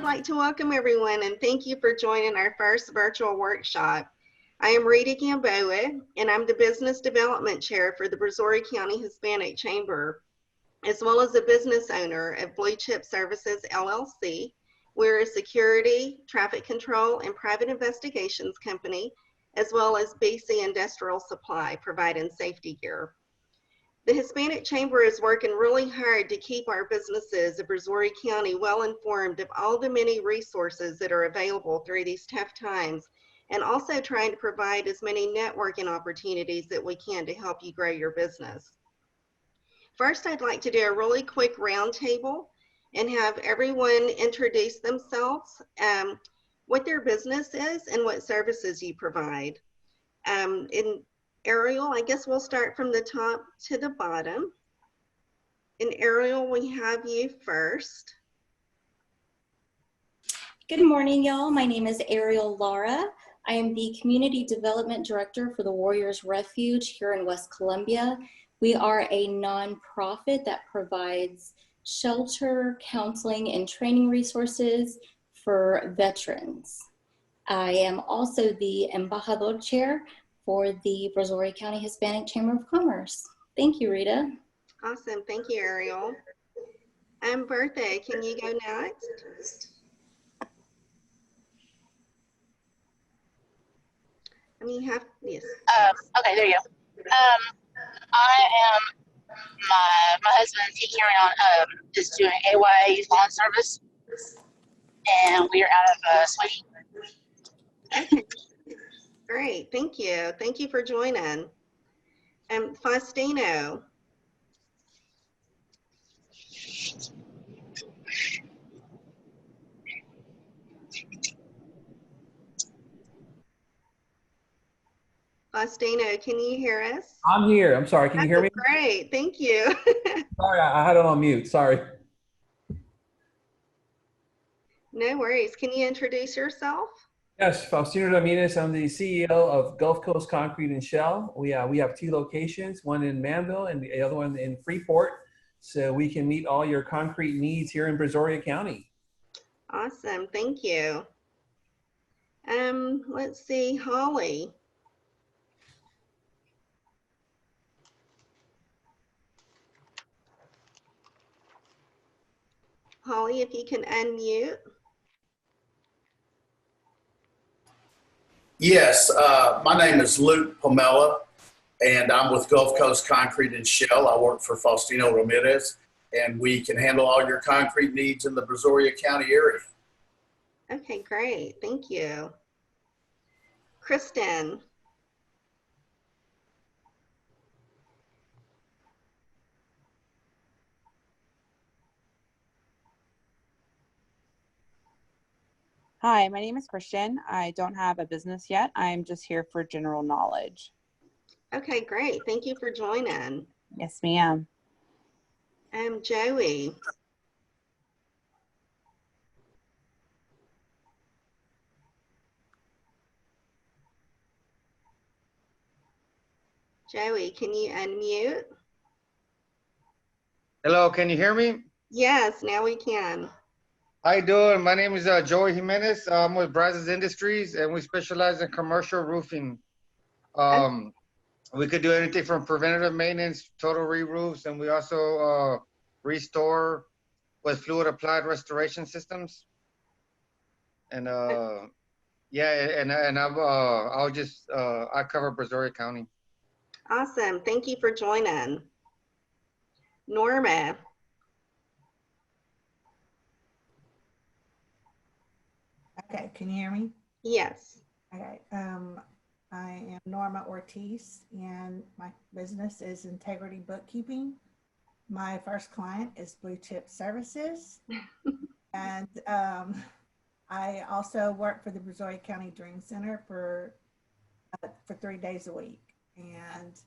like to welcome everyone and thank you for joining our first virtual workshop. I am Rita Gamboa, and I'm the Business Development Chair for the Brazoria County Hispanic Chamber, as well as a business owner of Blue Chip Services, LLC. We're a security, traffic control, and private investigations company, as well as BC Industrial Supply, providing safety gear. The Hispanic Chamber is working really hard to keep our businesses of Brazoria County well informed of all the many resources that are available through these tough times, and also trying to provide as many networking opportunities that we can to help you grow your business. First, I'd like to do a really quick roundtable and have everyone introduce themselves, what their business is, and what services you provide. Ariel, I guess we'll start from the top to the bottom. And Ariel, we have you first. Good morning, y'all. My name is Ariel Lara. I am the Community Development Director for the Warriors Refuge here in West Columbia. We are a nonprofit that provides shelter, counseling, and training resources for veterans. I am also the Embajador Chair for the Brazoria County Hispanic Chamber of Commerce. Thank you, Rita. Awesome, thank you, Ariel. Bertha, can you go next? I mean, yes. Okay, there you go. I am, my husband, he carrying on, is doing AYA Youth Lawn Service, and we are out of Sweetie. Okay. Great, thank you. Thank you for joining. Faustino. Faustino, can you hear us? I'm here. I'm sorry. Can you hear me? Great, thank you. Sorry, I had it on mute. Sorry. No worries. Can you introduce yourself? Yes, Faustino Ramirez. I'm the CEO of Gulf Coast Concrete and Shell. We have two locations, one in Manville and the other one in Freeport. So we can meet all your concrete needs here in Brazoria County. Awesome, thank you. Let's see, Holly. Holly, if you can unmute. Yes, my name is Luke Pomela, and I'm with Gulf Coast Concrete and Shell. I work for Faustino Ramirez, and we can handle all your concrete needs in the Brazoria County area. Okay, great. Thank you. Kristen. Hi, my name is Christian. I don't have a business yet. I'm just here for general knowledge. Okay, great. Thank you for joining. Yes, ma'am. Joey. Joey, can you unmute? Hello, can you hear me? Yes, now we can. How you doing? My name is Joey Jimenez. I'm with Brazos Industries, and we specialize in commercial roofing. We could do anything from preventative maintenance, total re-roofs, and we also restore with fluid applied restoration systems. And yeah, and I cover Brazoria County. Awesome. Thank you for joining. Norma. Okay, can you hear me? Yes. Okay, I am Norma Ortiz, and my business is Integrity Bookkeeping. My first client is Blue Chip Services, and I also work for the Brazoria County Dream Center for 3 days a week, and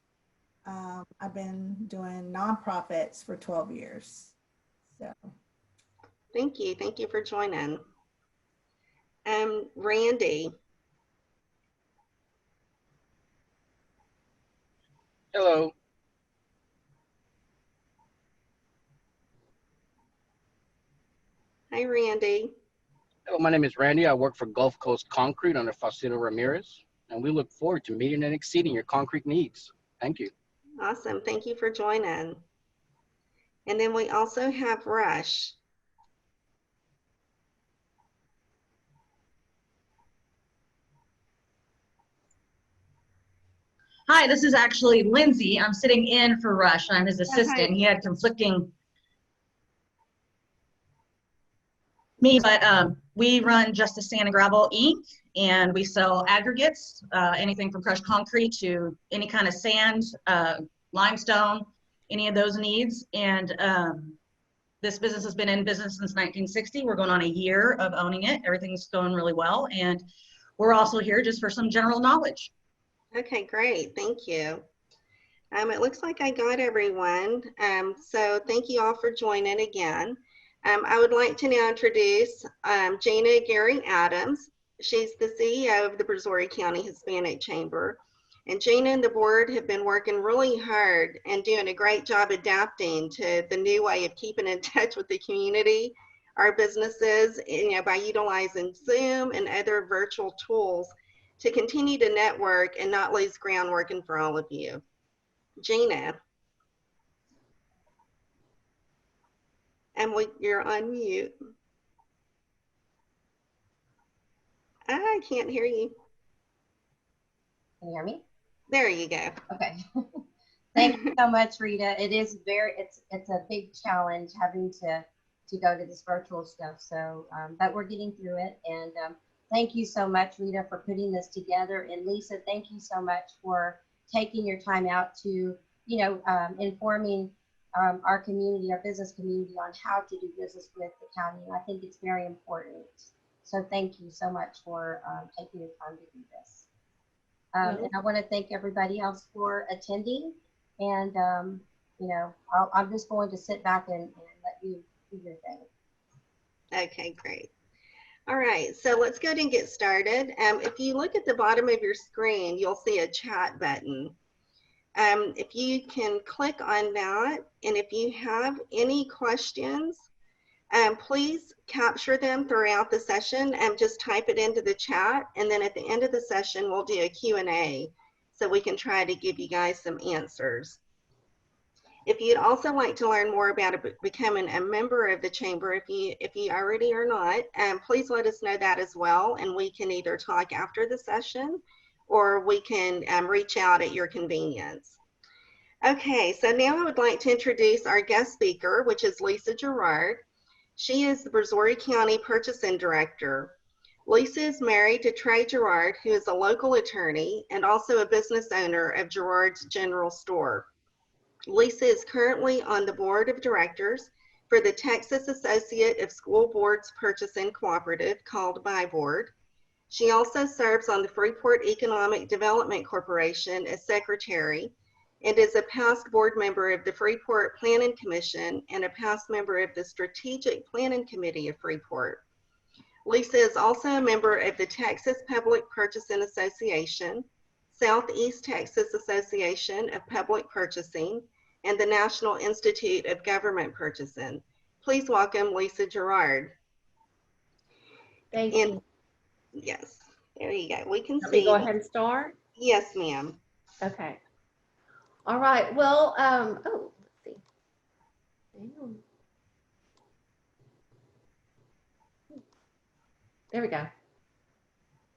I've been doing nonprofits for 12 years. So, thank you for joining. Randy. Hello. Hi, Randy. Hello, my name is Randy. I work for Gulf Coast Concrete under Faustino Ramirez, and we look forward to meeting and exceeding your concrete needs. Thank you. Awesome. Thank you for joining. And then we also have Rush. Hi, this is actually Lindsay. I'm sitting in for Rush. I'm his assistant. Hi. He had conflicting me, but we run Justice Sand and Gravel Inc. and we sell aggregates, anything from crushed concrete to any kind of sand, limestone, any of those needs. And this business has been in business since 1960. We're going on a year of owning it. Everything's going really well. And we're also here just for some general knowledge. Okay, great. Thank you. It looks like I got everyone. So thank you all for joining again. I would like to now introduce Gina Gary Adams. She's the CEO of the Brazoria County Hispanic Chamber. And Gina and the board have been working really hard and doing a great job adapting to the new way of keeping in touch with the community, our businesses, by utilizing Zoom and other virtual tools to continue to network and not lose ground working for all of you. Gina. And you're on mute. I can't hear you. Can you hear me? There you go. Okay. Thank you so much, Rita. It is it's a big challenge having to go to this virtual stuff. So, but we're getting through it. And thank you so much, Rita, for putting this together. And Lisa, thank you so much for taking your time out to, informing our community, our business community on how to do business with the county. And I think it's very important. So thank you so much for taking the time to do this. And I want to thank everybody else for attending. And, I'm just going to sit back and let you do your thing. Okay, great. All right, so let's go ahead and get started. If you look at the bottom of your screen, you'll see a chat button. If you can click on that, and if you have any questions, please capture them throughout the session and just type it into the chat. And then at the end of the session, we'll do a Q&A so we can try to give you guys some answers. If you'd also like to learn more about becoming a member of the chamber, if you already are not, please let us know that as well. And we can either talk after the session or we can reach out at your convenience. Okay, so now I would like to introduce our guest speaker, which is Lisa Gerard. She is the Brazoria County Purchasing Director. Lisa is married to Trey Gerard, who is a local attorney and also a business owner of Gerard's General Store. Lisa is currently on the board of directors for the Texas Associate of School Boards Purchasing Cooperative, called ByBoard. She also serves on the Freeport Economic Development Corporation as secretary and is a past board member of the Freeport Planning Commission and a past member of the Strategic Planning Committee of Freeport. Lisa is also a member of the Texas Public Purchasing Association, Southeast Texas Association of Public Purchasing, and the National Institute of Government Purchasing. Please welcome Lisa Gerard. Thank you. Yes, there you go. We can Let see. me go ahead and start. Yes, ma'am. Okay. All right. Well, let's see. There we go.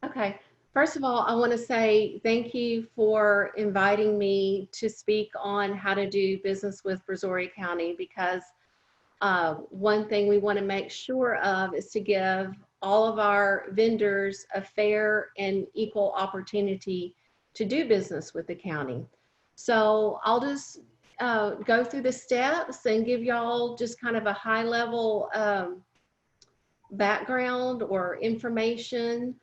Okay. First of all, I want to say thank you for inviting me to speak on how to do business with Brazoria County, because one thing we want to make sure of is to give all of our vendors a fair and equal opportunity to do business with the county. So I'll just go through the steps and give y'all just kind of a high level background or information.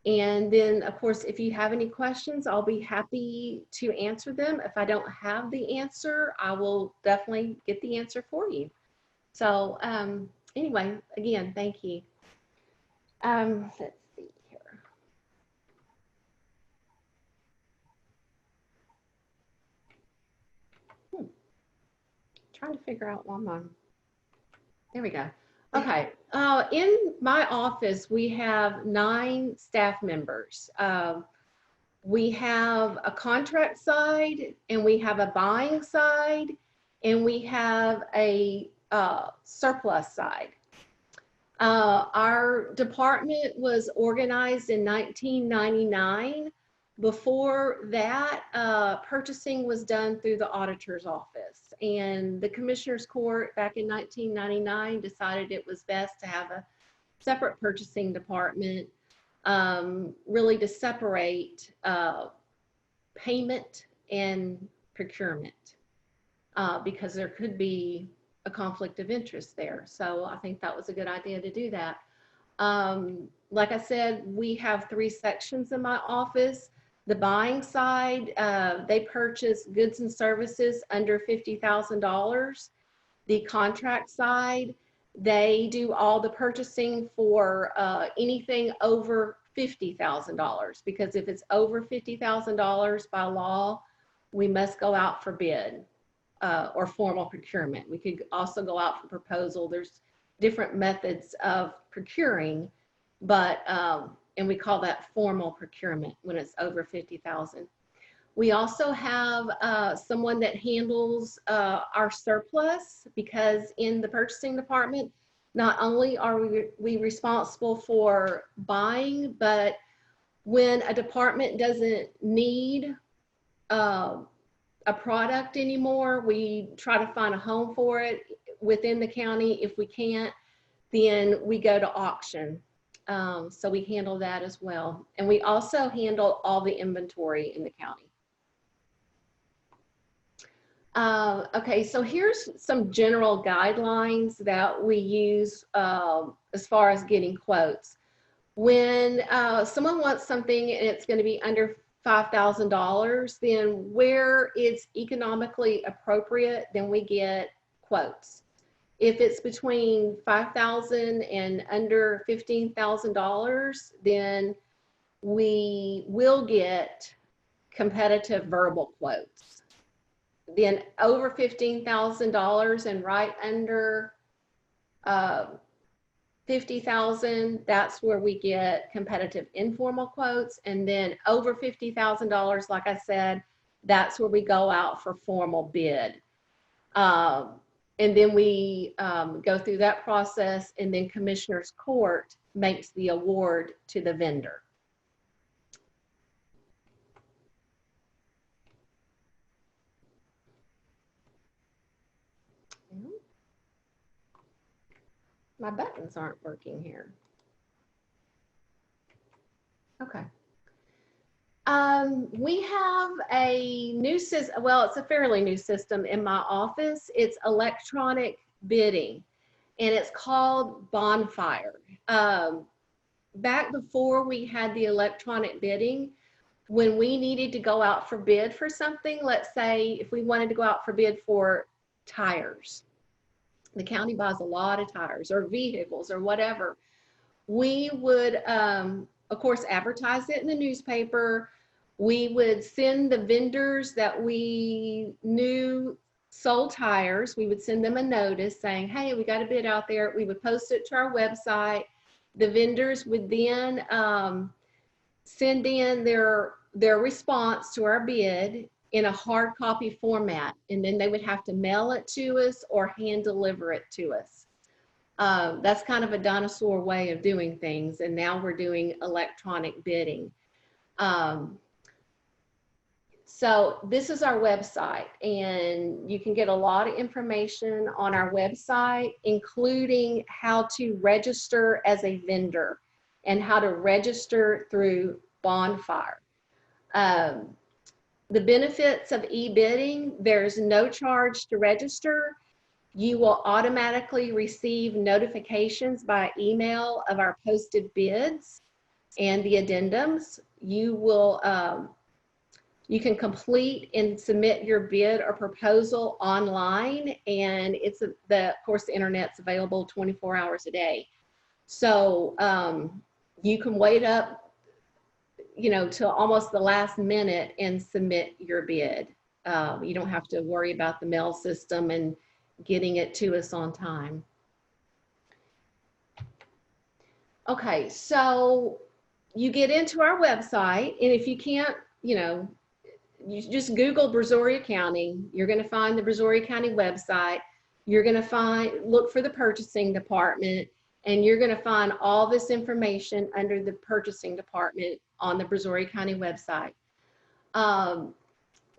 And then, of course, if you have any questions, I'll be happy to answer them. If I don't have the answer, I will definitely get the answer for you. So anyway, again, thank you. Let's see here. Trying to figure out one more. There we go. Okay. In my office, we have 9 staff members. We have a contract side, and we have a buying side, and we have a surplus side. Our department was organized in 1999. Before that, purchasing was done through the auditor's office, and the Commissioner's Court back in 1999 decided it was best to have a separate purchasing department, really to separate payment and procurement, because there could be a conflict of interest there. So I think that was a good idea to do that. Like I said, we have 3 sections in my office. The buying side, they purchase goods and services under $50,000. The contract side, they do all the purchasing for anything over $50,000, because if it's over $50,000 by law, we must go out for bid or formal procurement. We could also go out for proposal. There's different methods of procuring, but and we call that formal procurement when it's over 50,000. We also have someone that handles our surplus, because in the purchasing department, not only are we responsible for buying, but when a department doesn't need a product anymore, we try to find a home for it within the county. If we can't, then we go to auction. So we handle that as well. And we also handle all the inventory in the county. Okay, so here's some general guidelines that we use as far as getting quotes. When someone wants something and it's going to be under $5,000, then where it's economically appropriate, then we get quotes. If it's between $5,000 and under $15,000, then we will get competitive verbal quotes. Then over $15,000 and right under $50,000, that's where we get competitive informal quotes. And then over $50,000, like I said, that's where we go out for formal bid. And then we go through that process, and then Commissioner's Court makes the award to the vendor. My buttons aren't working here. Okay. We have a new system. Well, it's a fairly new system in my office. It's electronic bidding, and it's called Bonfire. Back before we had the electronic bidding, when we needed to go out for bid for something, let's say if we wanted to go out for bid for tires, the county buys a lot of tires or vehicles or whatever, we would, of course, advertise it in the newspaper. We would send the vendors that we knew sold tires, we would send them a notice saying, hey, we got a bid out there. We would post it to our website. The vendors would then send in their response to our bid in a hard copy format, and then they would have to mail it to us or hand deliver it to us. That's kind of a dinosaur way of doing things, and now we're doing electronic bidding. So this is our website, and you can get a lot of information on our website, including how to register as a vendor and how to register through Bonfire. The benefits of e-bidding: there's no charge to register. You will automatically receive notifications by email of our posted bids and the addendums. You will you can complete and submit your bid or proposal online, and it's of course the internet's available 24 hours a day. So you can wait up, till almost the last minute and submit your bid. You don't have to worry about the mail system and getting it to us on time. Okay, so you get into our website, and if you can't, you just Google Brazoria County. You're going to find the Brazoria County website. You're going to look for the purchasing department, and you're going to find all this information under the purchasing department on the Brazoria County website.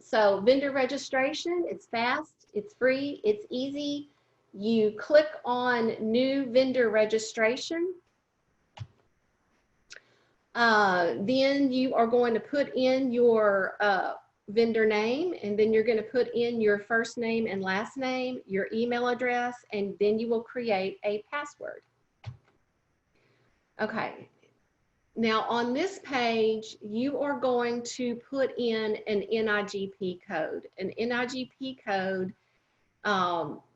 So vendor registration, it's fast, it's free, it's easy. You click on new vendor registration. Then you are going to put in your vendor name, and then you're going to put in your first name and last name, your email address, and then you will create a password. Okay. Now on this page, you are going to put in an NIGP code. An NIGP code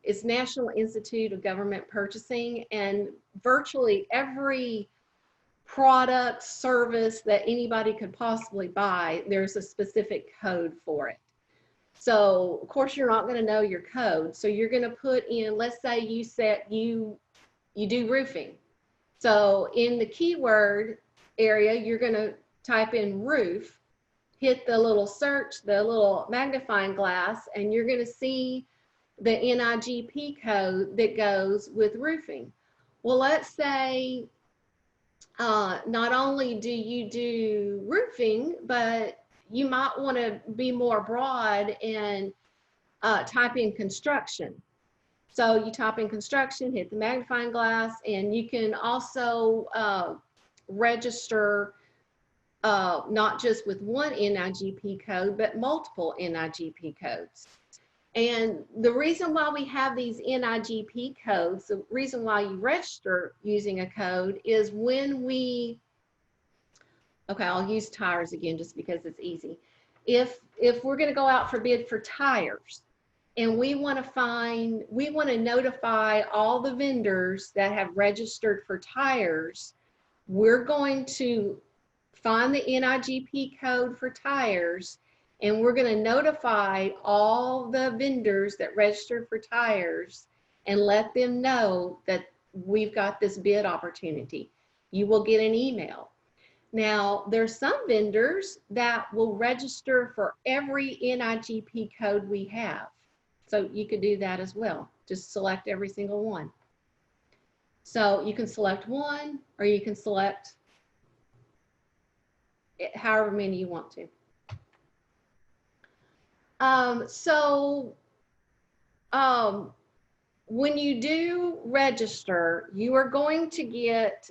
is National Institute of Government Purchasing, and virtually every product, service that anybody could possibly buy, there's a specific code for it. So of course you're not going to know your code. So you're going to put in, let's say you do roofing. So in the keyword area, you're going to type in roof, hit the little search, the little magnifying glass, and you're going to see the NIGP code that goes with roofing. Well, let's say not only do you do roofing, but you might want to be more broad and type in construction. So you type in construction, hit the magnifying glass, and you can also register not just with one NIGP code, but multiple NIGP codes. And the reason why we have these NIGP codes, the reason why you register using a code is when okay, I'll use tires again just because it's easy. If we're going to go out for bid for tires, and we want to notify all the vendors that have registered for tires, we're going to find the NIGP code for tires, and we're going to notify all the vendors that registered for tires and let them know that we've got this bid opportunity. You will get an email. Now, there's some vendors that will register for every NIGP code we have. So you could do that as well. Just select every single one. So you can select one, or you can select however many you want to. When you do register, you are going to get,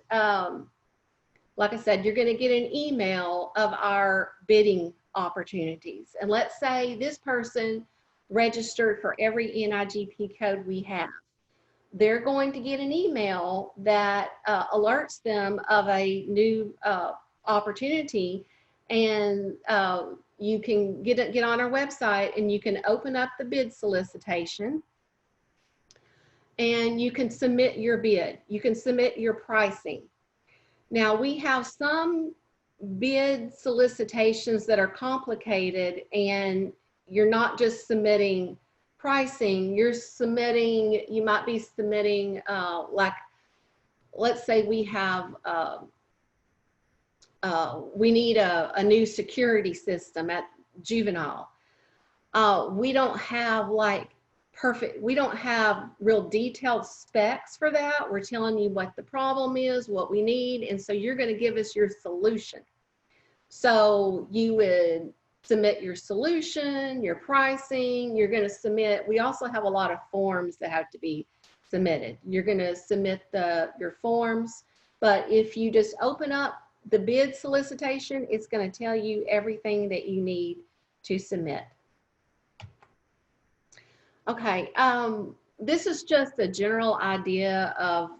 like I said, you're going to get an email of our bidding opportunities. And let's say this person registered for every NIGP code we have. They're going to get an email that alerts them of a new opportunity, and you can get on our website and you can open up the bid solicitation, and you can submit your bid. You can submit your pricing. Now, we have some bid solicitations that are complicated, and you're not just submitting pricing, you might be submitting, like, let's say we have, we need a new security system at juvenile. We don't have we don't have real detailed specs for that. We're telling you what the problem is, what we need, and so you're going to give us your solution. So you would submit your solution, your pricing, you're going to submit, we also have a lot of forms that have to be submitted. You're going to submit your forms, but if you just open up the bid solicitation, it's going to tell you everything that you need to submit. Okay, this is just a general idea of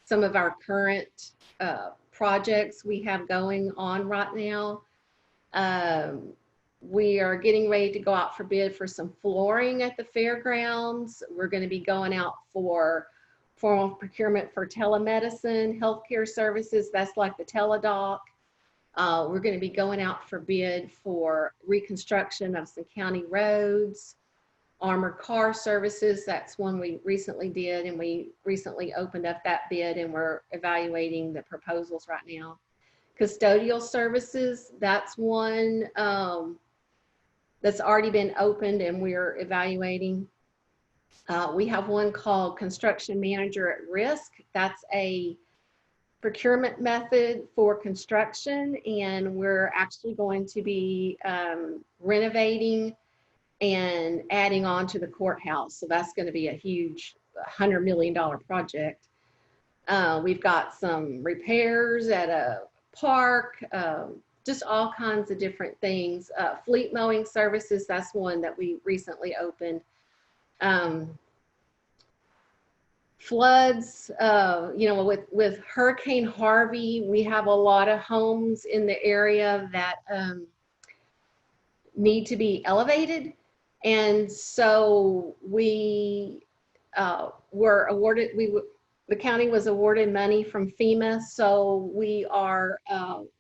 some of our current projects we have going on right now. We are getting ready to go out for bid for some flooring at the fairgrounds. We're going to be going out for formal procurement for telemedicine, healthcare services. That's like the teledoc. We're going to be going out for bid for reconstruction of some county roads. armored car services, that's one we recently did, and we recently opened up that bid and we're evaluating the proposals right now. Custodial services, that's one that's already been opened and we're evaluating. We have one called construction manager at risk. That's a procurement method for construction, and we're actually going to be renovating and adding on to the courthouse. So that's going to be a huge $100 million project. We've got some repairs at a park, just all kinds of different things. Fleet mowing services, that's one that we recently opened. Floods, you know, with Hurricane Harvey, we have a lot of homes in the area that need to be elevated. And so we were awarded, the county was awarded money from FEMA. So we are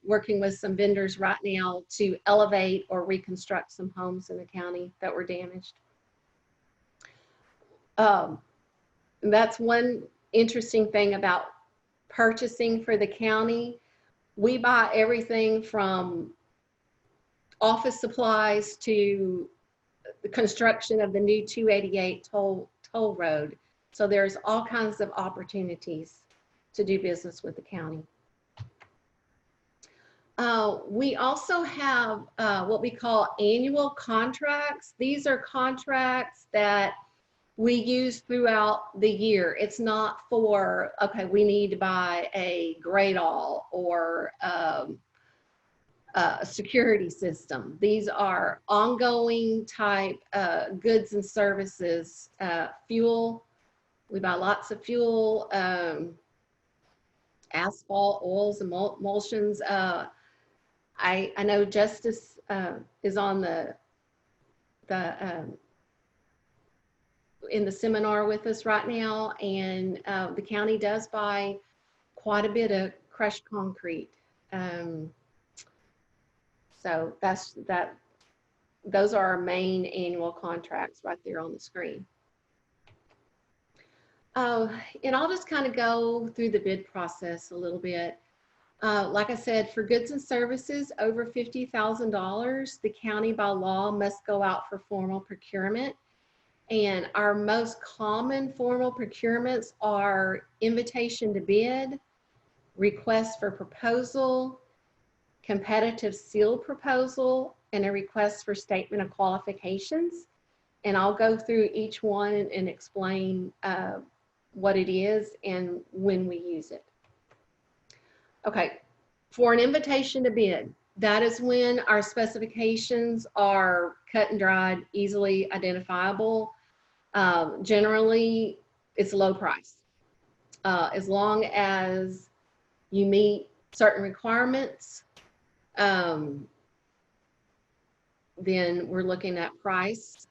working with some vendors right now to elevate or reconstruct some homes in the county that were damaged. That's one interesting thing about purchasing for the county. We buy everything from office supplies to the construction of the new 288 toll road. So there's all kinds of opportunities to do business with the county. We also have what we call annual contracts. These are contracts that we use throughout the year. It's not for, okay, we need to buy a Gradall or a security system. These are ongoing type goods and services. Fuel, we buy lots of fuel, asphalt, oils, emulsions. I know Justice is on in the seminar with us right now, and the county does buy quite a bit of crushed concrete. So those are our main annual contracts right there on the screen. And I'll just kind of go through the bid process a little bit. Like I said, for goods and services over $50,000, the county by law must go out for formal procurement. And our most common formal procurements are invitation to bid, request for proposal, competitive sealed proposal, and a request for statement of qualifications. And I'll go through each one and explain what it is and when we use it. Okay, for an invitation to bid, that is when our specifications are cut and dried, easily identifiable. Generally, it's low price. As long as you meet certain requirements, then we're looking at price.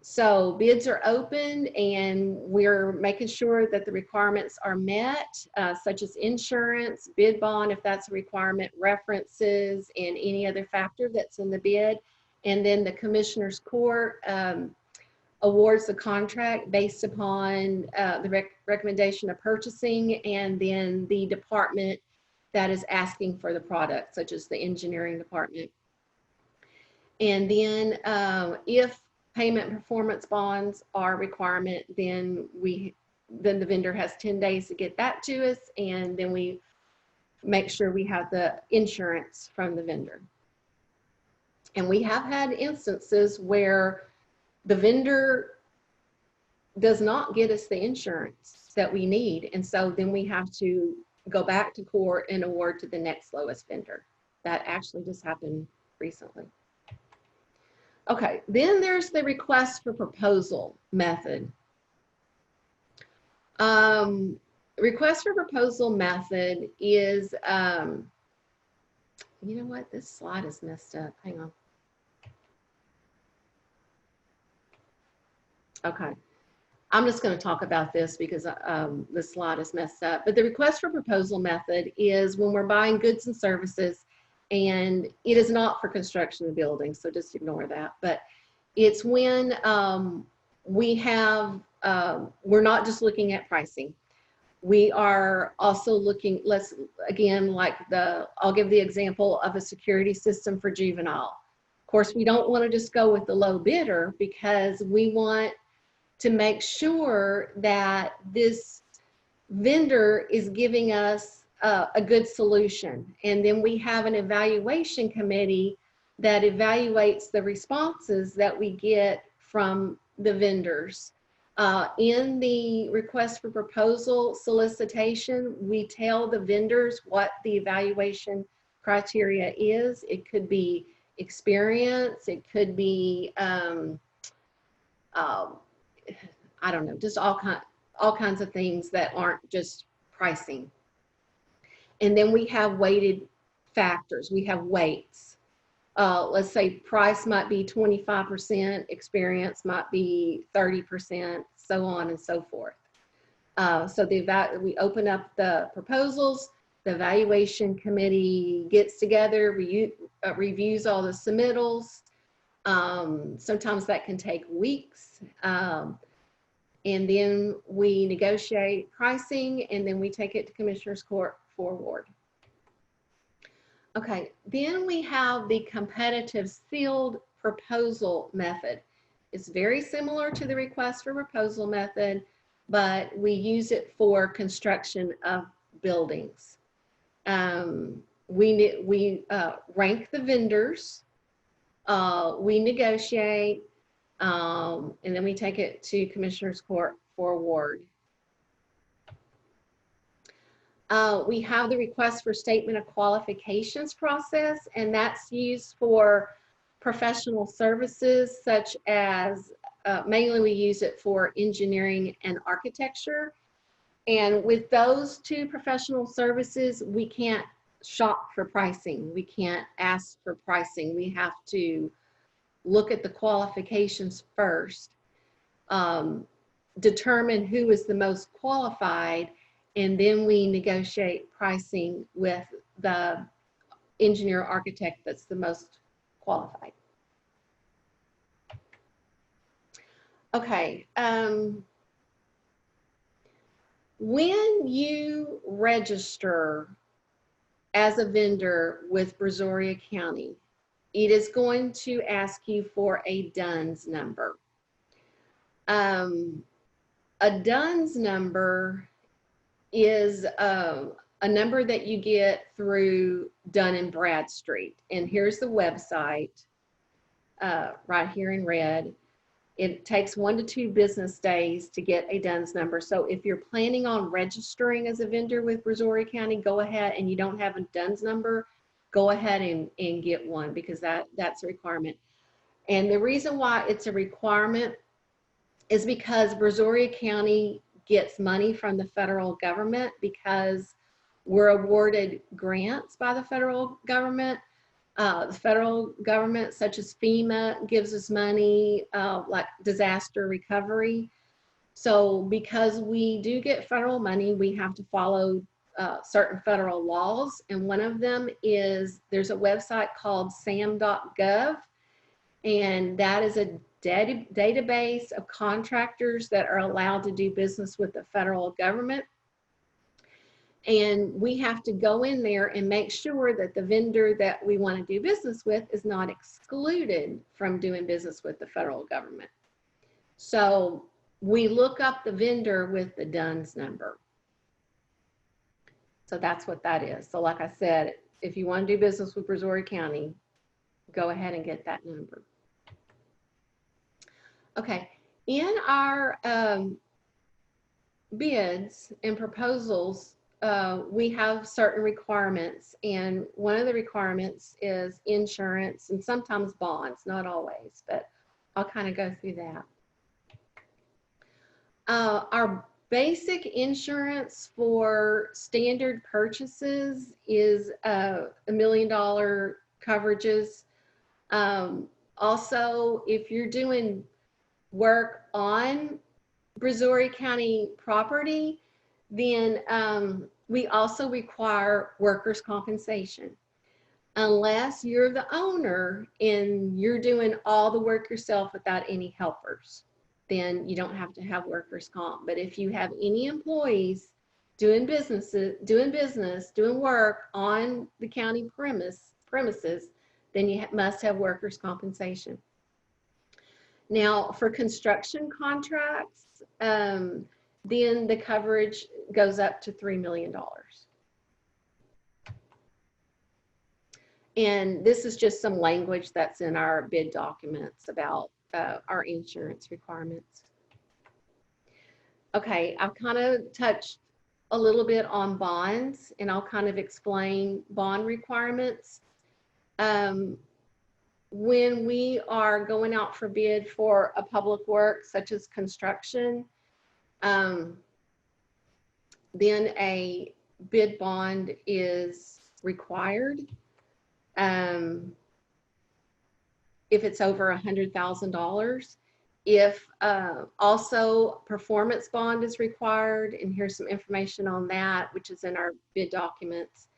So bids are open and we're making sure that the requirements are met, such as insurance, bid bond, if that's a requirement, references, and any other factor that's in the bid. And then the Commissioner's Court awards the contract based upon the recommendation of purchasing, and then the department that is asking for the product, such as the engineering department. And then if payment performance bonds are a requirement, then the vendor has 10 days to get that to us, and then we make sure we have the insurance from the vendor. And we have had instances where the vendor does not get us the insurance that we need, and so then we have to go back to court and award to the next lowest vendor. That actually just happened recently. Okay, then there's the request for proposal method. Request for proposal method is, you know what, this slide is messed up, hang on. Okay, I'm just going to talk about this because the slide is messed up. But the request for proposal method is when we're buying goods and services, and it is not for construction of buildings, so just ignore that. But It's when we have, we're not just looking at pricing. We are also looking, let's again, like I'll give the example of a security system for juvenile. Of course, we don't want to just go with the low bidder because we want to make sure that this vendor is giving us a good solution. And then we have an evaluation committee that evaluates the responses that we get from the vendors. In the request for proposal solicitation, we tell the vendors what the evaluation criteria is. It could be experience, it could be, I don't know, just all kinds of things that aren't just pricing. And then we have weighted factors, we have weights. Let's say price might be 25%, experience might be 30%, so on and so forth. So we open up the proposals, the evaluation committee gets together, reviews all the submittals. Sometimes that can take weeks. And then we negotiate pricing, and then we take it to Commissioner's Court for award. Okay, then we have the competitive sealed proposal method. It's very similar to the request for proposal method, but we use it for construction of buildings. We rank the vendors, we negotiate, and then we take it to Commissioner's Court for award. We have the request for statement of qualifications process, and that's used for professional services such as, mainly we use it for engineering and architecture. And with those two professional services, we can't shop for pricing. We can't ask for pricing. We have to look at the qualifications first, determine who is the most qualified, and then we negotiate pricing with the engineer architect that's the most qualified. Okay. When you register as a vendor with Brazoria County, it is going to ask you for a DUNS number. A DUNS number is a number that you get through Dun & Bradstreet. And here's the website right here in red. It takes 1 to 2 business days to get a DUNS number. So if you're planning on registering as a vendor with Brazoria County, go ahead, and you don't have a DUNS number, go ahead and get one, because that's a requirement. And the reason why it's a requirement is because Brazoria County gets money from the federal government because we're awarded grants by the federal government. The federal government, such as FEMA, gives us money like disaster recovery. So because we do get federal money, we have to follow certain federal laws. And one of them is there's a website called sam.gov, and that is a database of contractors that are allowed to do business with the federal government. And we have to go in there and make sure that the vendor that we want to do business with is not excluded from doing business with the federal government. So we look up the vendor with the DUNS number. So that's what that is. So like I said, if you want to do business with Brazoria County, go ahead and get that number. Okay, in our bids and proposals, we have certain requirements, and one of the requirements is insurance and sometimes bonds, not always, but I'll kind of go through that. Our basic insurance for standard purchases is $1 million coverages. Also, if you're doing work on Brazoria County property, then we also require workers' compensation. unless you're the owner and you're doing all the work yourself without any helpers. Then you don't have to have workers' comp. But if you have any employees doing business, doing work on the county premises, then you must have workers' compensation. Now, for construction contracts, then the coverage goes up to $3 million. And this is just some language that's in our bid documents about our insurance requirements. Okay, I've kind of touched a little bit on bonds, and I'll kind of explain bond requirements. When we are going out for bid for a public work such as construction, then a bid bond is required. If it's over $100,000. If also performance bond is required, and here's some information on that, which is in our bid documents,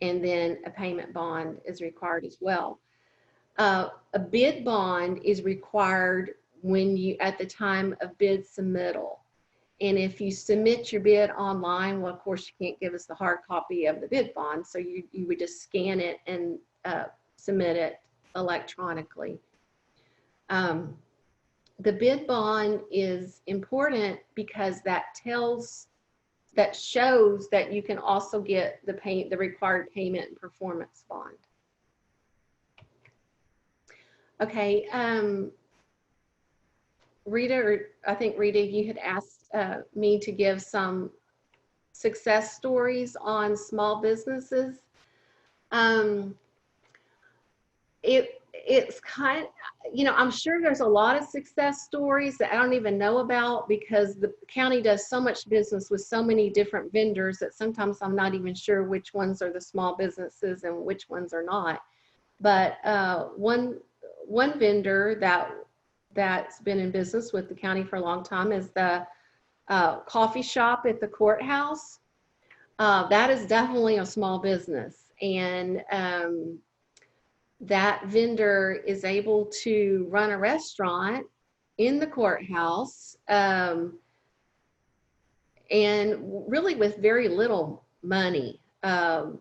and then a payment bond is required as well. A bid bond is required when you, at the time of bid submittal. And if you submit your bid online, well, of course, you can't give us the hard copy of the bid bond, so you would just scan it and submit it electronically. The bid bond is important because that shows that you can also get the required payment and performance bond. Okay, Rita, or I think Rita, you had asked me to give some success stories on small businesses. It's kind of, you know, I'm sure there's a lot of success stories that I don't even know about because the county does so much business with so many different vendors that sometimes I'm not even sure which ones are the small businesses and which ones are not. But one vendor that's been in business with the county for a long time is the coffee shop at the courthouse. That is definitely a small business, and that vendor is able to run a restaurant in the courthouse, and really with very little money. The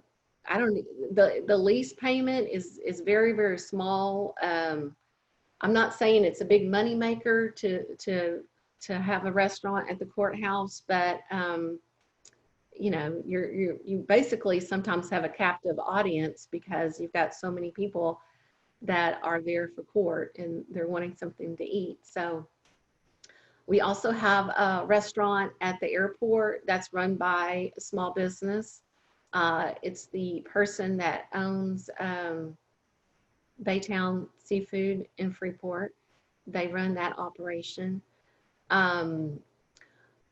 lease payment is very, very small. I'm not saying it's a big money maker to have a restaurant at the courthouse, but you know, you basically sometimes have a captive audience because you've got so many people that are there for court and they're wanting something to eat. So we also have a restaurant at the airport that's run by a small business. It's the person that owns Baytown Seafood in Freeport. They run that operation.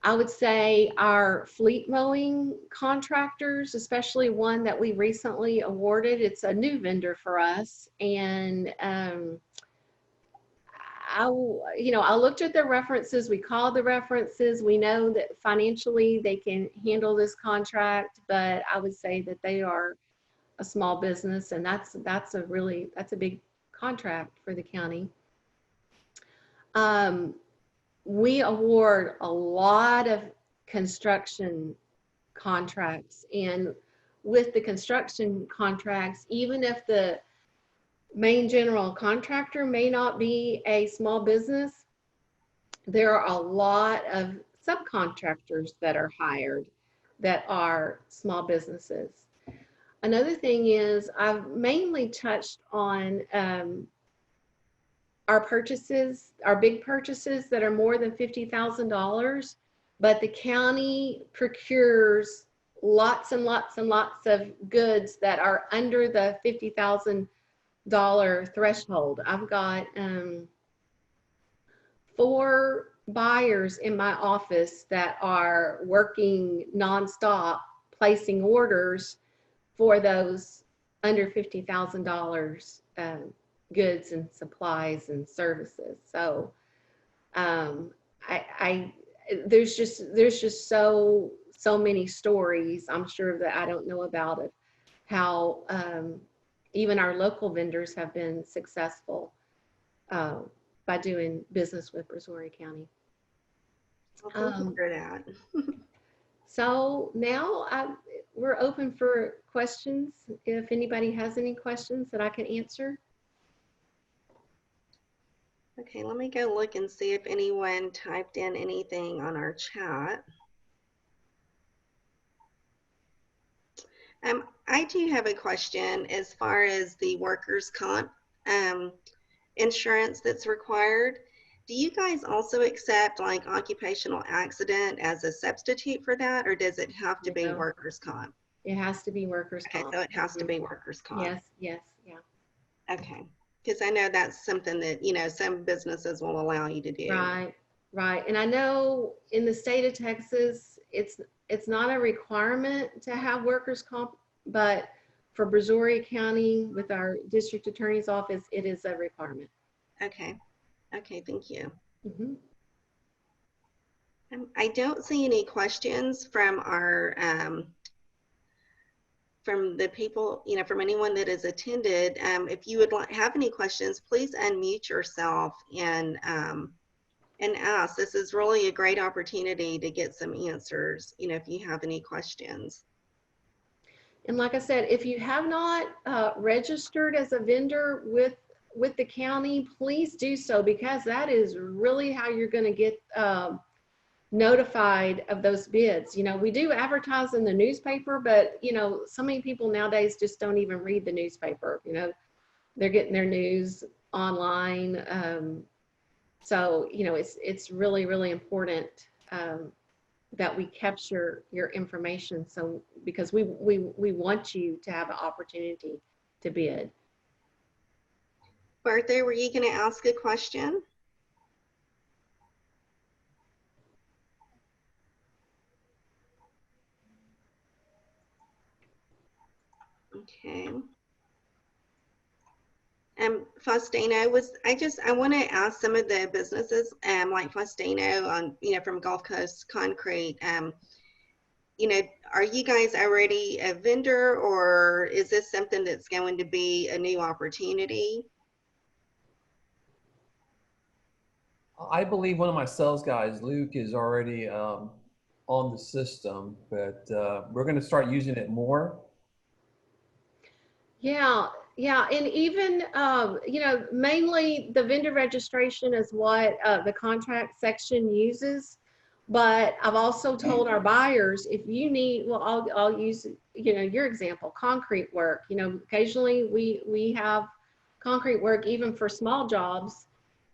I would say our fleet mowing contractors, especially one that we recently awarded, it's a new vendor for us. And I looked at their references. We called the references. We know that financially they can handle this contract, but I would say that they are a small business, and that's a big contract for the county. We award a lot of construction contracts, and with the construction contracts, even if the main general contractor may not be a small business, there are a lot of subcontractors that are hired that are small businesses. Another thing is I've mainly touched on our purchases, our big purchases that are more than $50,000, but the county procures lots and lots and lots of goods that are under the $50,000 threshold. I've got 4 buyers in my office that are working nonstop, placing orders for those under $50,000 goods and supplies and services. So there's just so many stories I'm sure that I don't know about of how even our local vendors have been successful by doing business with Brazoria County. Well, thank you for that. So now we're open for questions. If anybody has any questions that I can answer. Okay, let me go look and see if anyone typed in anything on our chat. I do have a question as far as the workers' comp insurance that's required. Do you guys also accept like occupational accident as a substitute for that, or does it have to be workers' comp? It has to be workers' Okay, comp. so it has to be workers' comp. Yes, yes, yeah. Okay, because I know that's something that, you know, some businesses will allow you to do. Right, right. And I know in the state of Texas, it's not a requirement to have workers' comp, but for Brazoria County with our district attorney's office, it is a requirement. Okay, okay, thank you. Mm-hmm. I don't see any questions from our from the people, you know, from anyone that has attended. If you would have any questions, please unmute yourself and ask. This is really a great opportunity to get some answers, you know, if you have any questions. And like I said, if you have not registered as a vendor with the county, please do so, because that is really how you're going to get notified of those bids. You know, we do advertise in the newspaper, but you know, so many people nowadays just don't even read the newspaper. You know, they're getting their news online. So you know, it's really, really important that we capture your information. So because we want you to have an opportunity to bid. Bertha, were you going to ask a question? Okay. Faustino, I want to ask some of the businesses, like Faustino on, you know, from Gulf Coast Concrete, you know, are you guys already a vendor, or is this something that's going to be a new opportunity? I believe one of my sales guys, Luke, is already on the system, but we're going to start using it more. Yeah, yeah, and even you know, mainly the vendor registration is what the contract section uses. But I've also told our buyers, if you need, well, I'll use, you know, your example, concrete work. You know, occasionally we have concrete work even for small jobs.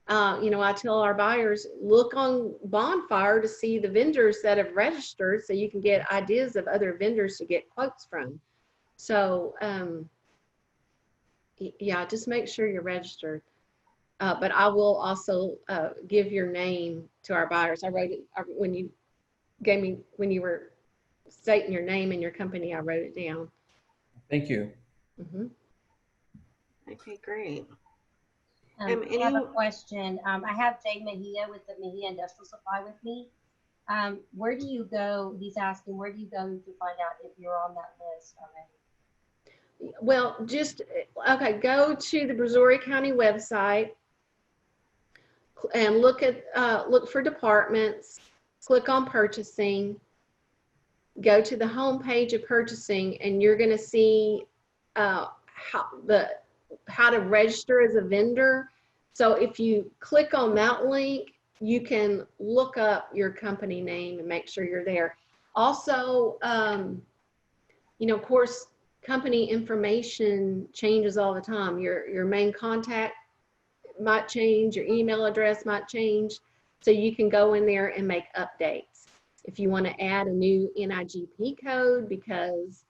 You know, I tell our buyers, look on Bonfire to see the vendors that have registered, so you can get ideas of other vendors to get quotes from. So yeah, just make sure you're registered. But I will also give your name to our buyers. I wrote it when you gave me, when you were stating your name and your company, I wrote it down. Thank you. Mm-hmm. Okay, great. I have a question. I have Jay Mejia with the Mejia Industrial Supply with me. Where do you go? He's asking, where do you go to find out if you're on that list already? Well, just, okay, go to the Brazoria County website and look for departments, click on purchasing, go to the home page of purchasing, and you're going to see how to register as a vendor. So if you click on that link, you can look up your company name and make sure you're there. Also, you know, of course, company information changes all the time. Your main contact might change, your email address might change, so you can go in there and make updates. If you want to add a new NIGP code, because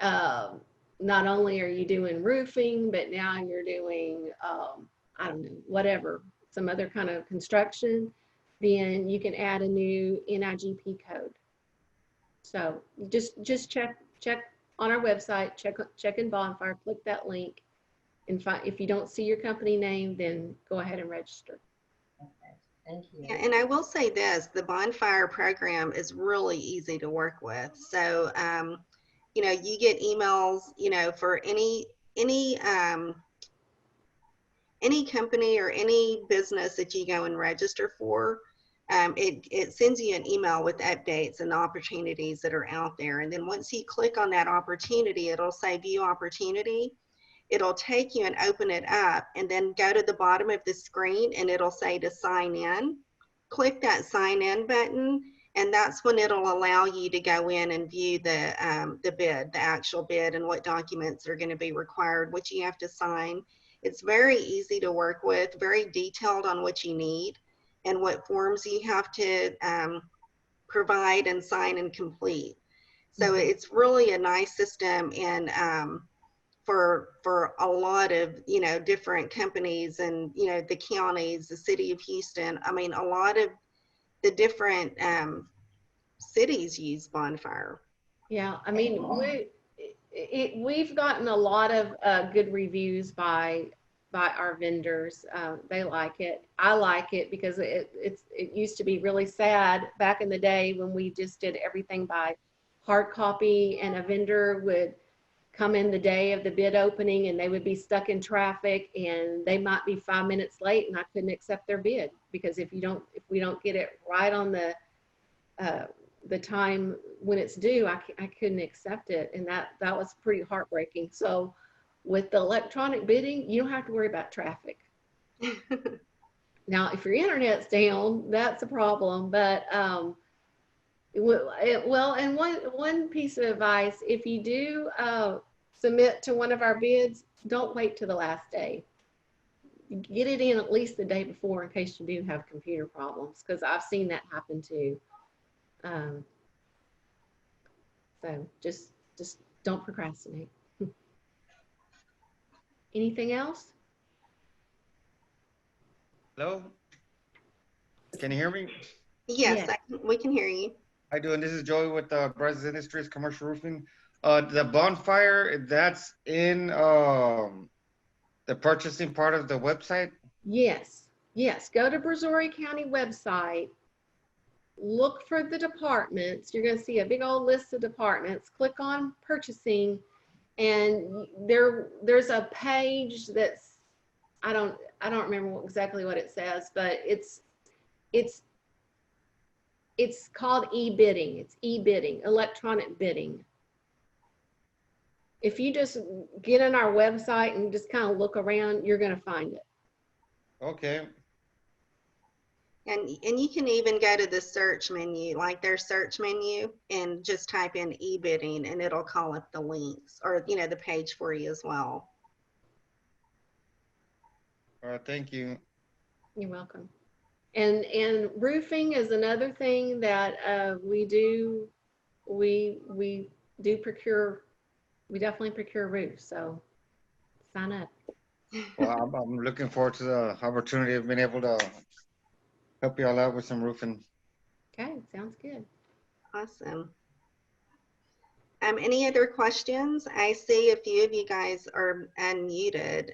not only are you doing roofing, but now you're doing, I don't know, whatever, some other kind of construction, then you can add a new NIGP code. So just check on our website, check in Bonfire, click that link, and if you don't see your company name, then go ahead and register. Okay, thank you. Yeah, and I will say this, the Bonfire program is really easy to work with. So, you know, you get emails, you know, for any any company or any business that you go and register for, it sends you an email with updates and opportunities that are out there. And then once you click on that opportunity, it'll say view opportunity. It'll take you and open it up, and then go to the bottom of the screen and it'll say to sign in. Click that sign in button, and that's when it'll allow you to go in and view the bid, the actual bid, and what documents are going to be required, what you have to sign. It's very easy to work with, very detailed on what you need and what forms you have to provide and sign and complete. So it's really a nice system, and for a lot of, you know, different companies and, you know, the counties, the city of Houston. I mean, a lot of the different cities use Bonfire. Yeah, I mean, we've gotten a lot of good reviews by our vendors. They like it. I like it because it used to be really sad back in the day when we just did everything by hard copy, and a vendor would come in the day of the bid opening and they would be stuck in traffic and they might be 5 minutes late, and I couldn't accept their bid because if we don't get it right on the time when it's due, I couldn't accept it, and that was pretty heartbreaking. So with the electronic bidding, you don't have to worry about traffic. Now, if your internet's down, that's a problem. But well, and one piece of advice: if you do submit to one of our bids, don't wait till the last day. Get it in at least the day before in case you do have computer problems, because I've seen that happen too. So just don't procrastinate. Anything else? Hello? Can you hear me? Yes, we can hear you. How you doing? This is Joey with Brazos Industries Commercial Roofing. The Bonfire, that's in the purchasing part of the website? Yes. Go to Brazoria County website. Look for the departments. You're going to see a big old list of departments. Click on purchasing, and there's a page that's I don't remember exactly what it says, but it's called e-bidding. It's e-bidding, electronic bidding. If you just get on our website and just kind of look around, you're going to find it. Okay. And you can even go to the search menu, like their search menu, and just type in e-bidding, and it'll call up the links or, you know, the page for you as well. All right, thank you. You're welcome. And roofing is another thing that we do procure. We definitely procure roofs, so sign up. Well, I'm looking forward to the opportunity of being able to help you all out with some roofing. Okay, sounds good. Awesome. Any other questions? I see a few of you guys are unmuted.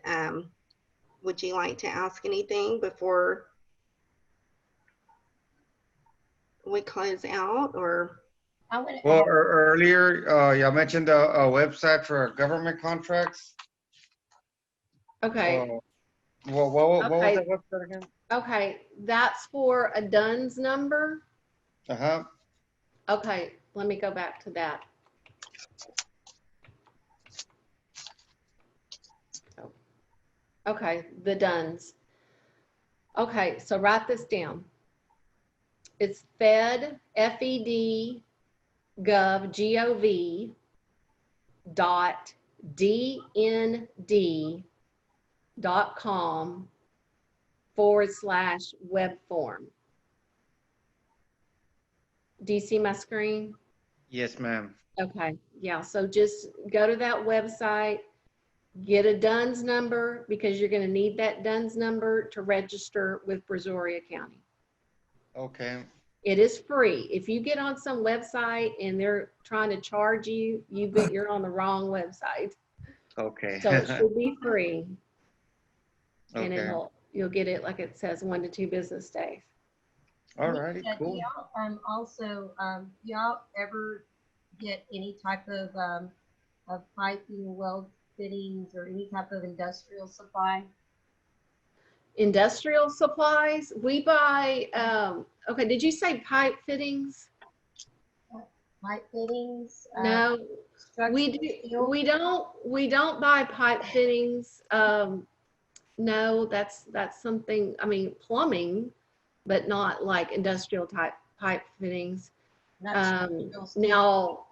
Would you like to ask anything before we close out, or? Well, earlier, y'all mentioned a website for government contracts. Okay. What was that website again? Okay, that's for a DUNS number. Uh-huh. Okay, let me go back to that. Okay, the DUNS. Okay, so write this down. It's Fed, F-E-D, gov, G-O-V, dot dnd.com/web form. Do you see my screen? Yes, ma'am. Okay, yeah, so just go to that website, get a DUNS number, because you're going to need that DUNS number to register with Brazoria County. Okay. It is free. If you get on some website and they're trying to charge you, you're on the wrong website. Okay. So it should be free. Okay. And you'll get it, like it says, 1 to 2 business days. All righty, cool. Y'all ever get any type of piping, fittings, or any type of industrial supply? Industrial supplies, we buy, okay, did you say pipe fittings? Pipe fittings? No, Structural steel? we don't buy pipe fittings. No, that's something, I mean, plumbing, but not like industrial type pipe fittings. Not structural steel. Now,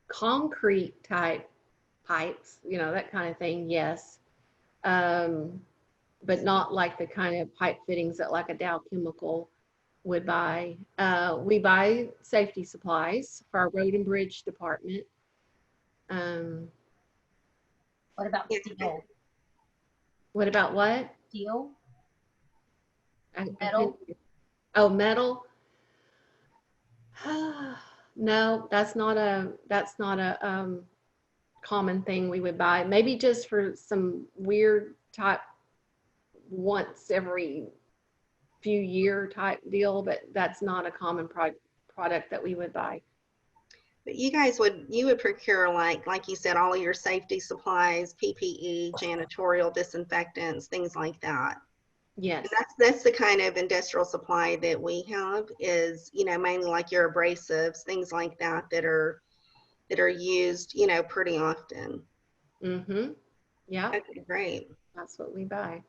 concrete type pipes, you know, that kind of thing, yes. But not like the kind of pipe fittings that like a Dow Chemical would buy. We buy safety supplies for our road and bridge department. What about steel? What about what? Steel? Metal? Oh, metal? No, that's not a common thing we would buy. Maybe just for some weird type once every few year type deal, but that's not a common product that we would buy. But you guys would procure like you said, all of your safety supplies, PPE, janitorial disinfectants, things like that. Yes. And that's the kind of industrial supply that we have is, you know, mainly like your abrasives, things like that that are used, you know, pretty often. Mm-hmm. Yeah. Okay, great. That's what we buy.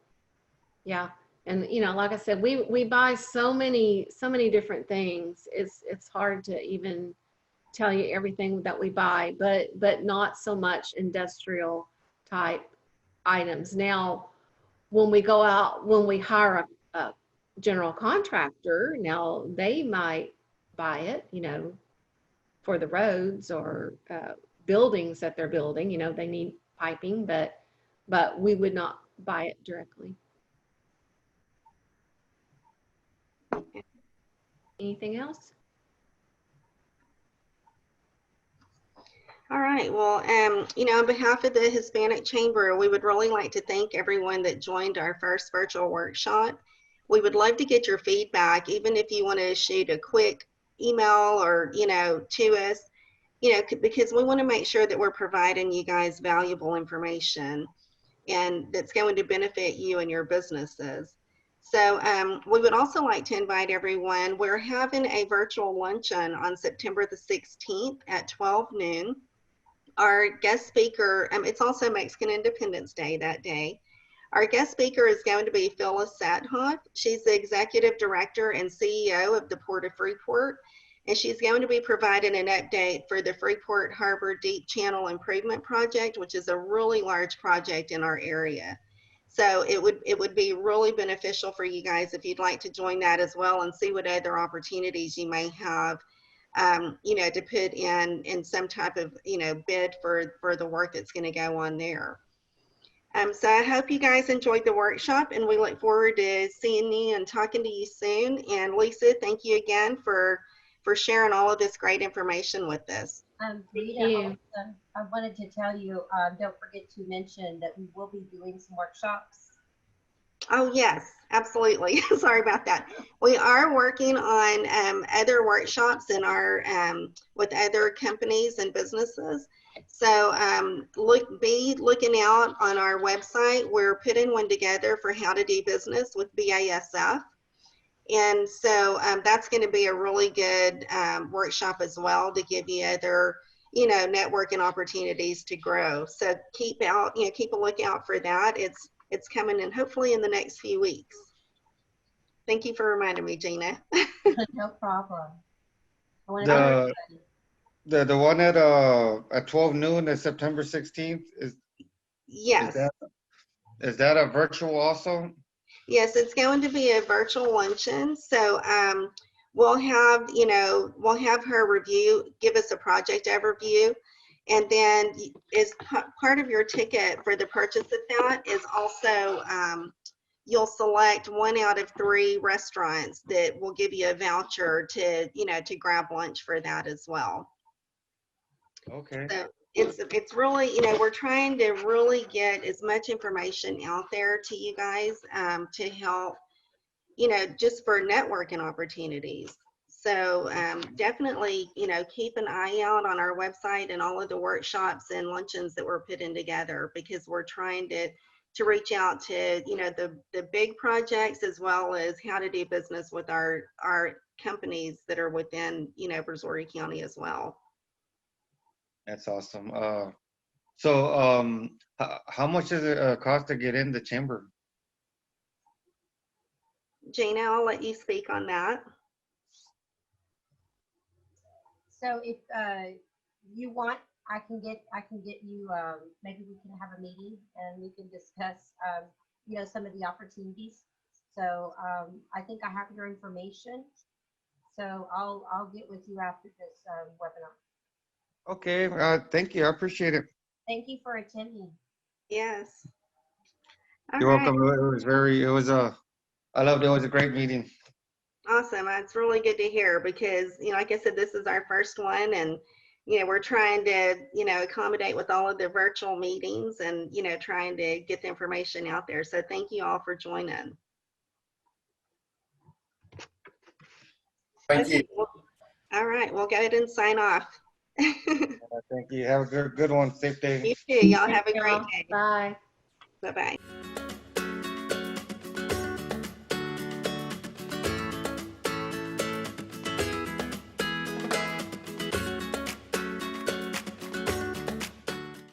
Yeah. And you know, like I said, we buy so many different things. It's hard to even tell you everything that we buy, but not so much industrial type items. Now, when we go out, when we hire a general contractor, now they might buy it, you know, for the roads or buildings that they're building, you know, they need piping, but we would not buy it directly. Anything else? All right. Well, you know, on behalf of the Hispanic Chamber, we would really like to thank everyone that joined our first virtual workshop. We would love to get your feedback, even if you want to shoot a quick email or, you know, to us, you know, because we want to make sure that we're providing you guys valuable information and that's going to benefit you and your businesses. So we would also like to invite everyone. We're having a virtual luncheon on September the 16th at 12 noon. Our guest speaker, it's also Mexican Independence Day that day. Our guest speaker is going to be Phyllis Sathoff. She's the Executive Director and CEO of the Port of Freeport, and she's going to be providing an update for the Freeport Harbor Deep Channel Improvement Project, which is a really large project in our area. So it would be really beneficial for you guys if you'd like to join that as well and see what other opportunities you may have, you know, to put in some type of, you know, bid for the work that's going to go on there. So I hope you guys enjoyed the workshop, and we look forward to seeing you and talking to you soon. And Lisa, thank you again for sharing all of this great information with us. Rita, also, I wanted to tell you, don't forget to mention that we will be doing some workshops. Oh, yes, absolutely. Sorry about that. We are working on other workshops in our with other companies and businesses. So be looking out on our website. We're putting one together for how to do business with BASF. And so that's going to be a really good workshop as well to give you other, you know, networking opportunities to grow. So keep a lookout for that. It's coming in hopefully in the next few weeks. Thank you for reminding me, Gina. No problem. The one at 12 noon at September 16th yes. Is that a virtual also? Yes, it's going to be a virtual luncheon. So we'll have her give us a project overview. And then as part of your ticket for the purchase of that is also, you'll select 1 out of 3 restaurants that will give you a voucher to, you know, to grab lunch for that as well. Okay. So it's really, you know, we're trying to really get as much information out there to you guys to help, you know, just for networking opportunities. So definitely, keep an eye out on our website and all of the workshops and luncheons that we're putting together, because we're trying to reach out to, the big projects, as well as how to do business with our companies that are within, Brazoria County as well. That's awesome. So how much does it cost to get in the chamber? Gina, I'll let you speak on that. So if you want, I can get you, maybe we can have a meeting and we can discuss, some of the opportunities. So I think I have your information. So I'll get with you after this webinar. Okay, thank you. I appreciate it. Thank you for attending. Yes. All You're right. welcome. I loved it. It was a great meeting. Awesome. That's really good to hear, because, like I said, this is our first one, and, we're trying to, accommodate with all of the virtual meetings and, trying to get the information out there. So thank you all for joining. Thank you. All right. We'll go ahead and sign off. Thank you. Have a good one. Safe day. You too. Y'all have a great day. Bye. Bye-bye.